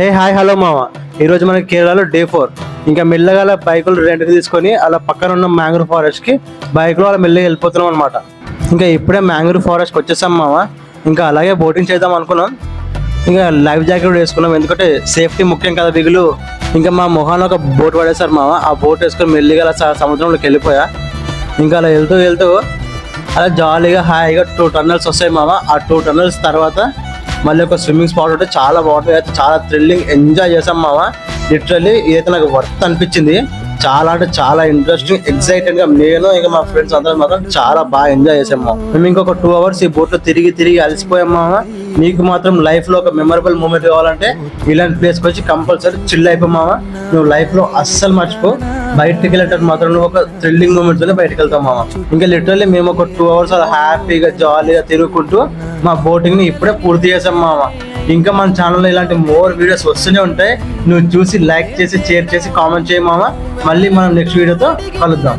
Hey hi hello మామ, ఈరోజు మనకి కేరళలో డే 4. ఇంకా మెల్లగా బైకులు రెంట్కి తీసుకొని అలా పక్కన ఉన్న మ్యాంగ్రూవ్ ఫారెస్ట్కి బైక్లో అలా మెల్లగా వెళ్ళిపోతున్నాం అనమాట. ఇంకా ఇప్పుడే మ్యాంగ్రూవ్ ఫారెస్ట్కి వచ్చేసాం మామ. ఇంకా అలాగే బోటింగ్ చేద్దాం అనుకున్నాం. ఇంకా లైఫ్ జాకెట్ వేసుకున్నాం, ఎందుకంటే సేఫ్టీ ముఖ్యం కదా బిగులు. ఇంకా మా మొహాన్ని ఒక బోట్ పడేశారు మామ. ఆ బోట్ వేసుకొని మెల్లిగా అలా సముద్రంలోకి వెళ్ళిపోయా. ఇంకా అలా వెళ్తూ వెళ్తూ అలా జాలీగా హాయిగా 2 టన్నల్స్ వస్తాయి మామ. ఆ 2 టన్నల్స్ తర్వాత మళ్ళీ ఒక స్విమ్మింగ్ స్పాట్ ఉంటే చాలా బాగుంటుంది. అయితే చాలా థ్రిల్లింగ్ ఎంజాయ్ చేసాం మామ. లిటరల్లీ ఇదైతే నాకు వర్త్ అనిపించింది. చాలా అంటే చాలా ఇంట్రెస్టింగ్ ఎక్సైటెడ్ గా నేను ఇంకా మా ఫ్రెండ్స్ అందరం మాత్రం చాలా బాగా ఎంజాయ్ చేసాము. మేము ఇంకొక 2 hours ఈ బోట్ లో తిరిగి అలసిపోయాం మామ. నీకు మాత్రం లైఫ్ లో ఒక మెమరబుల్ మూమెంట్ కావాలంటే ఇలాంటి ప్లేస్ కి వచ్చి కంపల్సరీ చిల్ అయిపోమావ. నువ్వు లైఫ్ లో అస్సలు మర్చిపో. బయటకి వెళ్ళేటప్పుడు మాత్రం నువ్వు ఒక థ్రిల్లింగ్ మూమెంట్ తోనే బయటకు వెళ్తావు మామ. ఇంకా లిటరల్లీ మేము ఒక 2 hours అలా హ్యాపీగా జాలీగా తిరుగుకుంటూ మా బోటింగ్ ని ఇప్పుడే పూర్తి చేసాం మామ. ఇంకా మన ఛానల్లో ఇలాంటి మోర్ వీడియోస్ వస్తూనే ఉంటాయి. నువ్వు చూసి లైక్ చేసి షేర్ చేసి కామెంట్ చేయి మామ. మళ్ళీ మనం నెక్స్ట్ వీడియోతో కలుద్దాం.